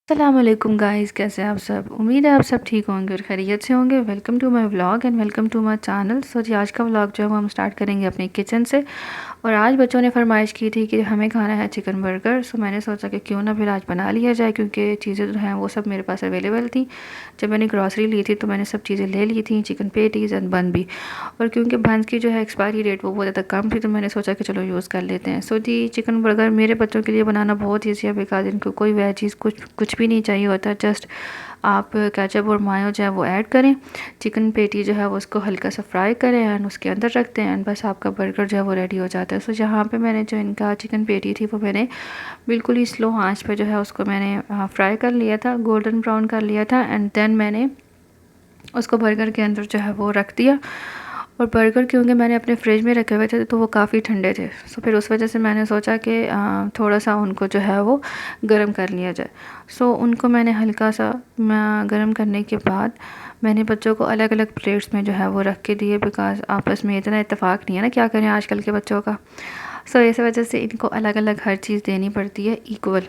अस्सलामुअलैकुम गाइस, कैसे हैं आप सब। उम्मीद है आप सब ठीक होंगे और खैरियत से होंगे। Welcome to my vlog and welcome to my channel. So जी, आज का व्लॉग जो है वो हम स्टार्ट करेंगे अपने किचन से। और आज बच्चों ने फरमाइश की थी कि हमें खाना है चिकन बर्गर। सो मैंने सोचा कि क्यों ना फिर आज बना लिया जाए, क्योंकि चीज़ें जो हैं वो सब मेरे पास अवेलेबल थी। जब मैंने ग्रॉसरी ली थी तो मैंने सब चीज़ें ले ली थी, चिकन पेटीज़ एंड बन भी। और क्योंकि बंस की जो है एक्सपायरी डेट वो बहुत ज़्यादा कम थी, तो मैंने सोचा कि चलो यूज़ कर लेते हैं। सो जी, चिकन बर्गर मेरे बच्चों के लिए बनाना बहुत ईजी है, बिकॉज इनको कोई वेजीज़ कुछ भी नहीं चाहिए होता। जस्ट आप केचप और मायो जो है वो ऐड करें, चिकन पेटी जो है वो उसको हल्का सा फ्राई करें एंड उसके अंदर रखते हैं एंड बस आपका बर्गर जो है वो रेडी हो जाता है। सो यहाँ पे मैंने जो इनका चिकन पेटी थी वो मैंने बिल्कुल ही स्लो आंच पे जो है उसको मैंने फ्राई कर लिया था, गोल्डन ब्राउन कर लिया था एंड देन मैंने उसको बर्गर के अंदर जो है वो रख दिया। और बर्गर क्योंकि मैंने अपने फ्रिज में रखे हुए थे तो वो काफ़ी ठंडे थे, सो फिर उस वजह से मैंने सोचा कि थोड़ा सा उनको जो है वो गर्म कर लिया जाए। सो उनको मैंने हल्का सा गर्म करने के बाद मैंने बच्चों को अलग अलग प्लेट्स में जो है वो रख के दिए, बिकॉज आपस में इतना इत्तेफाक नहीं है ना, क्या करें आजकल के बच्चों का। सो इस वजह से इनको अलग अलग हर चीज़ देनी पड़ती है इक्वल।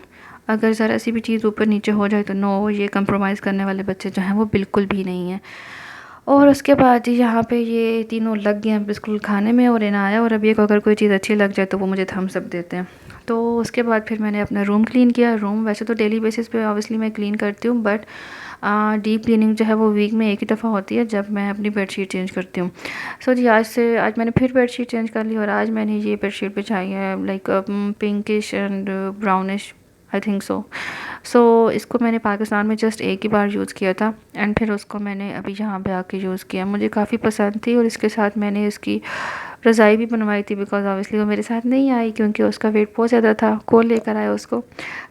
अगर ज़रा सी भी चीज़ ऊपर नीचे हो जाए तो नो, ये कंप्रोमाइज़ करने वाले बच्चे जो हैं वो बिल्कुल भी नहीं हैं। और उसके बाद जी यहाँ पे ये तीनों लग गए हैं बिल्कुल खाने में, और इनाया और अभी को अगर कोई चीज़ अच्छी लग जाए तो वो मुझे थम्स अप देते हैं। तो उसके बाद फिर मैंने अपना रूम क्लीन किया। रूम वैसे तो डेली बेसिस पे ऑब्वियसली मैं क्लीन करती हूँ, बट डीप क्लीनिंग जो है वो वीक में एक ही दफ़ा होती है, जब मैं अपनी बेडशीट चेंज करती हूँ। सो जी, आज मैंने फिर बेडशीट चेंज कर ली और आज मैंने ये बेडशीट बिछाई है like pinkish and brownish, I think so इसको मैंने पाकिस्तान में जस्ट एक ही बार यूज़ किया था एंड फिर उसको मैंने अभी यहाँ पे आके यूज़ किया। मुझे काफ़ी पसंद थी और इसके साथ मैंने इसकी रज़ाई भी बनवाई थी, बिकॉज ऑब्वियसली वो मेरे साथ नहीं आई क्योंकि उसका वेट बहुत ज़्यादा था। कौन लेकर आया उसको।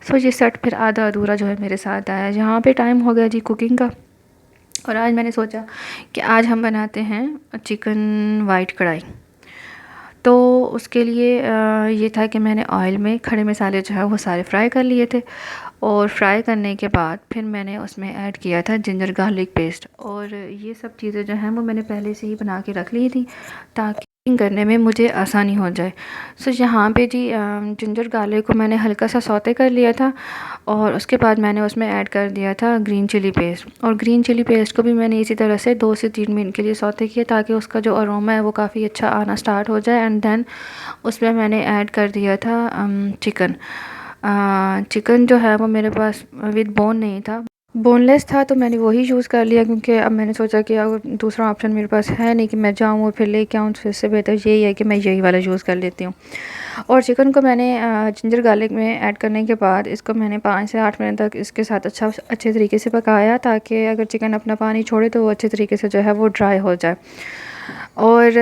सो ये सेट फिर आधा अधूरा जो है मेरे साथ आया। यहाँ पे टाइम हो गया जी कुकिंग का, और आज मैंने सोचा कि आज हम बनाते हैं चिकन वाइट कढ़ाई। तो उसके लिए ये था कि मैंने ऑयल में खड़े मसाले जो है वो सारे फ्राई कर लिए थे, और फ्राई करने के बाद फिर मैंने उसमें ऐड किया था जिंजर गार्लिक पेस्ट। और ये सब चीज़ें जो हैं वो मैंने पहले से ही बना के रख ली थी ताकि कुकिंग करने में मुझे आसानी हो जाए। सो यहाँ पे जी जिंजर गार्लिक को मैंने हल्का सा सौते कर लिया था, और उसके बाद मैंने उसमें ऐड कर दिया था ग्रीन चिली पेस्ट। और ग्रीन चिली पेस्ट को भी मैंने इसी तरह से 2 से 3 मिनट के लिए सौते किया ताकि उसका जो अरोमा है वो काफ़ी अच्छा आना स्टार्ट हो जाए। एंड देन उसमें मैंने ऐड कर दिया था चिकन। चिकन जो है वो मेरे पास विद बोन नहीं था, बोनलेस था, तो मैंने वही यूज़ कर लिया क्योंकि अब मैंने सोचा कि अगर दूसरा ऑप्शन मेरे पास है नहीं कि मैं जाऊँ और फिर लेके आऊँ, तो इससे बेहतर यही है कि मैं यही वाला यूज़ कर लेती हूँ। और चिकन को मैंने जिंजर गार्लिक में ऐड करने के बाद इसको मैंने 5 से 8 मिनट तक इसके साथ अच्छे तरीके से पकाया, ताकि अगर चिकन अपना पानी छोड़े तो वो अच्छे तरीके से जो है वो ड्राई हो जाए। और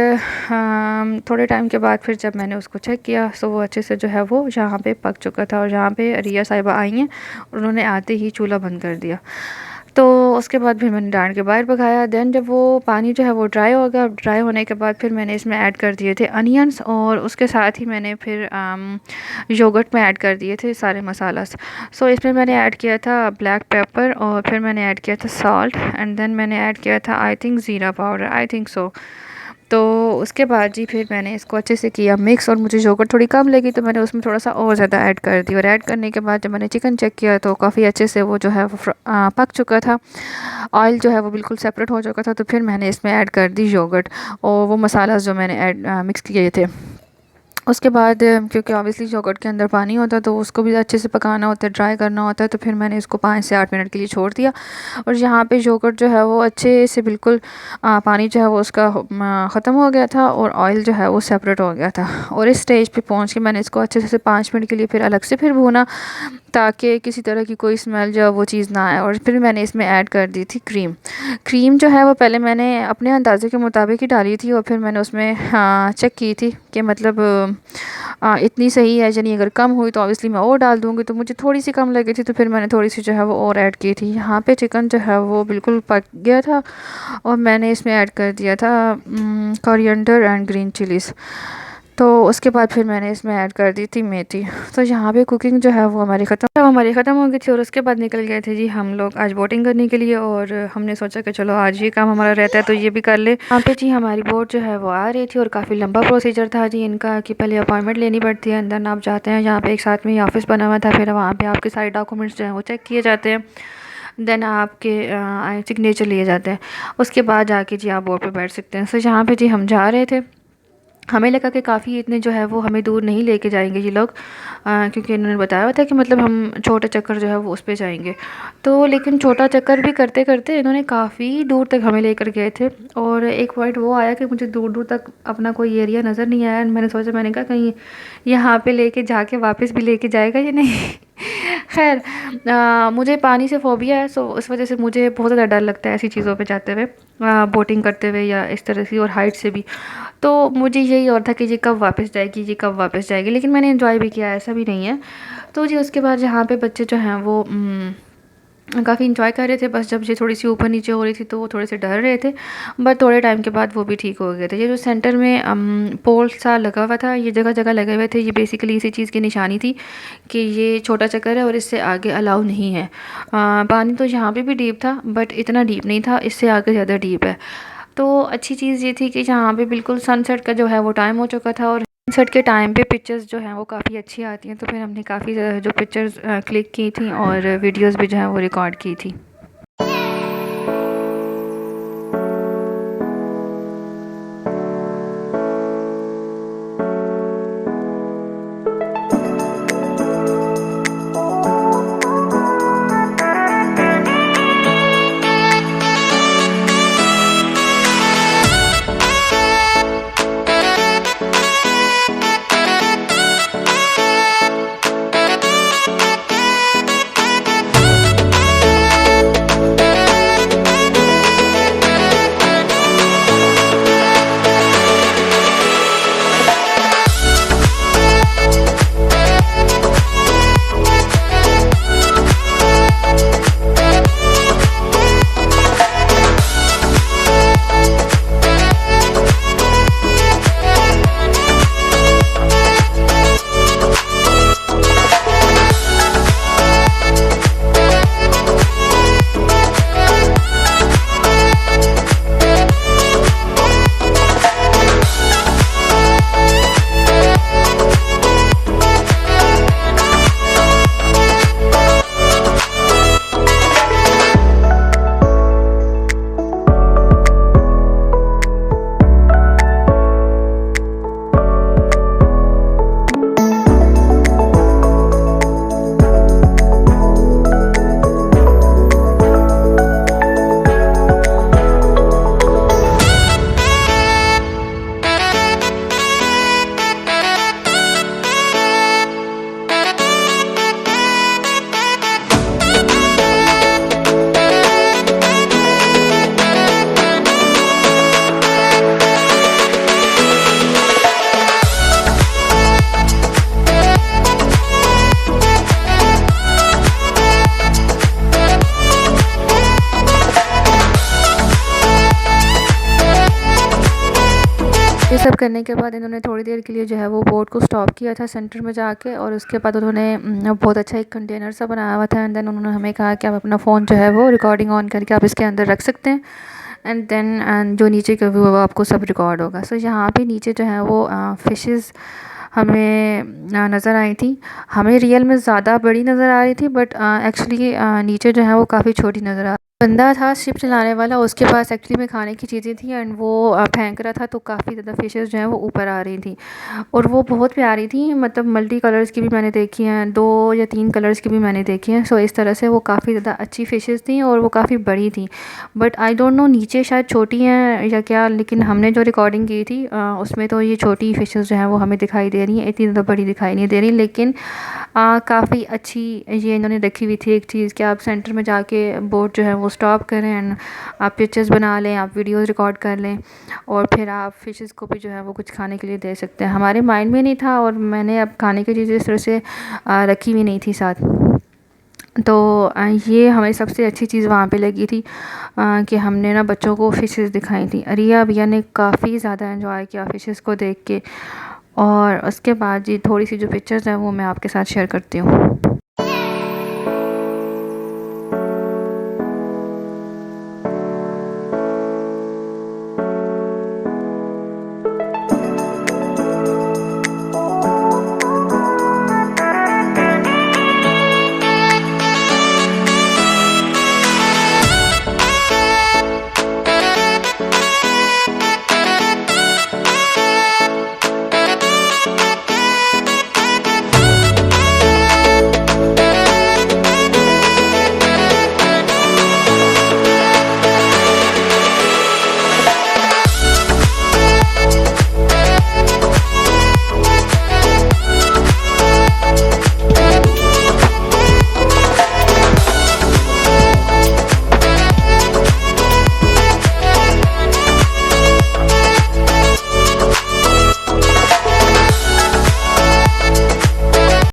थोड़े टाइम के बाद फिर जब मैंने उसको चेक किया तो वो अच्छे से जो है वो यहाँ पे पक चुका था। और यहाँ पे रिया साहिबा आई हैं, उन्होंने आते ही चूल्हा बंद कर दिया। तो उसके बाद फिर मैंने डांट के बाहर पकाया। देन जब वो पानी जो है वो ड्राई हो गया, ड्राई होने के बाद फिर मैंने इसमें ऐड कर दिए थे अनियंस, और उसके साथ ही मैंने फिर योगर्ट में ऐड कर दिए थे सारे मसाला। सो इसमें मैंने ऐड किया था ब्लैक पेपर, और फिर मैंने ऐड किया था सॉल्ट, एंड देन मैंने ऐड किया था आई थिंक ज़ीरा पाउडर, आई थिंक सो। तो उसके बाद जी फिर मैंने इसको अच्छे से किया मिक्स, और मुझे योगर्ट थोड़ी कम लगी तो मैंने उसमें थोड़ा सा और ज़्यादा ऐड कर दी। और ऐड करने के बाद जब मैंने चिकन चेक किया तो काफ़ी अच्छे से वो जो है वो पक चुका था, ऑयल जो है वो बिल्कुल सेपरेट हो चुका था। तो फिर मैंने इसमें ऐड कर दी योगर्ट और वो मसाला जो मैंने मिक्स किए थे। उसके बाद क्योंकि ऑब्वियसली योगर्ट के अंदर पानी होता है तो उसको भी अच्छे से पकाना होता है, ड्राई करना होता है, तो फिर मैंने इसको 5 से 8 मिनट के लिए छोड़ दिया। और यहाँ पे योगर्ट जो है वो अच्छे से बिल्कुल पानी जो है वो उसका ख़त्म हो गया था और ऑयल जो है वो सेपरेट हो गया था। और इस स्टेज पे पहुँच के मैंने इसको अच्छे से 5 मिनट के लिए फिर अलग से फिर भूना, ताकि किसी तरह की कोई स्मेल जो है वो चीज़ ना आए। और फिर मैंने इसमें ऐड कर दी थी क्रीम। क्रीम जो है वो पहले मैंने अपने अंदाज़े के मुताबिक ही डाली थी, और फिर मैंने उसमें चेक की थी कि मतलब इतनी सही है, यानी अगर कम हुई तो ऑब्वियसली मैं और डाल दूँगी। तो मुझे थोड़ी सी कम लगी थी तो फिर मैंने थोड़ी सी जो है वो और ऐड की थी। यहाँ पे चिकन जो है वो बिल्कुल पक गया था, और मैंने इसमें ऐड कर दिया था कोरिएंडर एंड ग्रीन चिलीज़। तो उसके बाद फिर मैंने इसमें ऐड कर दी थी मेथी। तो यहाँ पे कुकिंग जो है वो हमारी ख़त्म हो गई थी और उसके बाद निकल गए थे जी हम लोग आज बोटिंग करने के लिए। और हमने सोचा कि चलो आज ये काम हमारा रहता है तो ये भी कर ले। यहाँ पे जी हमारी बोट जो है वो आ रही थी और काफ़ी लंबा प्रोसीजर था जी इनका कि पहले अपॉइंटमेंट लेनी पड़ती है, अंदर आप जाते हैं, यहाँ पे एक साथ में ही ऑफिस बना हुआ था, फिर वहाँ पे आपके सारे डॉक्यूमेंट्स जो हैं वो चेक किए जाते हैं, देन आपके सिग्नेचर लिए जाते हैं, उसके बाद जाके जी आप बोट पे बैठ सकते हैं। सो यहाँ पे जी हम जा रहे थे, हमें लगा कि काफ़ी इतने जो है वो हमें दूर नहीं लेके जाएंगे ये लोग, क्योंकि इन्होंने बताया हुआ था कि मतलब हम छोटा चक्कर जो है वो उस पे जाएंगे। तो लेकिन छोटा चक्कर भी करते करते इन्होंने काफ़ी दूर तक हमें लेकर गए थे। और एक पॉइंट वो आया कि मुझे दूर दूर तक अपना कोई एरिया नज़र नहीं आया। मैंने सोचा, मैंने कहा कहीं यहाँ पे लेके जाके वापस भी लेके जाएगा या नहीं। खैर मुझे पानी से फ़ोबिया है, सो उस वजह से मुझे बहुत ज़्यादा डर लगता है ऐसी चीज़ों पे जाते हुए, बोटिंग करते हुए या इस तरह से, और हाइट से भी। तो मुझे यही और था कि ये कब वापस जाएगी, ये कब वापस जाएगी, लेकिन मैंने एंजॉय भी किया, ऐसा भी नहीं है। तो जी उसके बाद यहाँ पे बच्चे जो हैं वो काफ़ी इंजॉय कर रहे थे। बस जब ये थोड़ी सी ऊपर नीचे हो रही थी तो वो थोड़े से डर रहे थे, बट थोड़े टाइम के बाद वो भी ठीक हो गए थे। ये जो सेंटर में पोल सा लगा हुआ था, ये जगह जगह लगे हुए थे, ये बेसिकली इसी चीज़ की निशानी थी कि ये छोटा चक्कर है और इससे आगे अलाउ नहीं है। पानी तो यहाँ पे भी डीप था, बट इतना डीप नहीं था, इससे आगे ज़्यादा डीप है। तो अच्छी चीज़ ये थी कि यहाँ पे बिल्कुल सनसेट का जो है वो टाइम हो चुका था, और सनसेट के टाइम पे पिक्चर्स जो हैं वो काफ़ी अच्छी आती हैं। तो फिर हमने काफ़ी जो पिक्चर्स क्लिक की थी और वीडियोस भी जो है वो रिकॉर्ड की थी। ये सब करने के बाद इन्होंने थोड़ी देर के लिए जो है वो बोट को स्टॉप किया था सेंटर में जाके, और उसके बाद उन्होंने बहुत अच्छा एक कंटेनर सा बनाया हुआ था, एंड देन उन्होंने हमें कहा कि आप अपना फ़ोन जो है वो रिकॉर्डिंग ऑन करके आप इसके अंदर रख सकते हैं, एंड देन जो नीचे का व्यू होगा आपको सब रिकॉर्ड होगा। सो यहाँ पे नीचे जो है वो फ़िशेज़ हमें नज़र आई थी। हमें रियल में ज़्यादा बड़ी नज़र आ रही थी, बट एक्चुअली नीचे जो है वो काफ़ी छोटी नज़र आ, बंदा था शिप चलाने वाला, उसके पास एक्चुअली में खाने की चीज़ें थी, एंड वो फेंक रहा था, तो काफ़ी ज़्यादा फ़िशेज़ जो हैं वो ऊपर आ रही थी, और वो बहुत प्यारी थी। मतलब मल्टी कलर्स की भी मैंने देखी हैं, 2 या 3 कलर्स की भी मैंने देखी हैं। सो इस तरह से वो काफ़ी ज़्यादा अच्छी फ़िशेज़ थी और वो काफ़ी बड़ी थी, बट आई डोंट नो नीचे शायद छोटी हैं या क्या, लेकिन हमने जो रिकॉर्डिंग की थी उसमें तो ये छोटी फ़िशेज़ जो हैं वो हमें दिखाई दे रही हैं, इतनी ज़्यादा बड़ी दिखाई नहीं दे रही। लेकिन काफ़ी अच्छी ये इन्होंने रखी हुई थी एक चीज़ कि आप सेंटर में जाके बोट जो है वो स्टॉप करें, एंड आप पिक्चर्स बना लें, आप वीडियोस रिकॉर्ड कर लें, और फिर आप फ़िशेज़ को भी जो है वो कुछ खाने के लिए दे सकते हैं। हमारे माइंड में नहीं था, और मैंने अब खाने की चीज़ें इस तरह से रखी हुई नहीं थी साथ। तो ये हमें सबसे अच्छी चीज़ वहाँ पे लगी थी कि हमने ना बच्चों को फ़िशेज़ दिखाई थी। रिया भैया ने काफ़ी ज़्यादा एंजॉय किया फ़िशेज़ को देख के, और उसके बाद जी थोड़ी सी जो पिक्चर्स हैं वो मैं आपके साथ शेयर करती हूँ।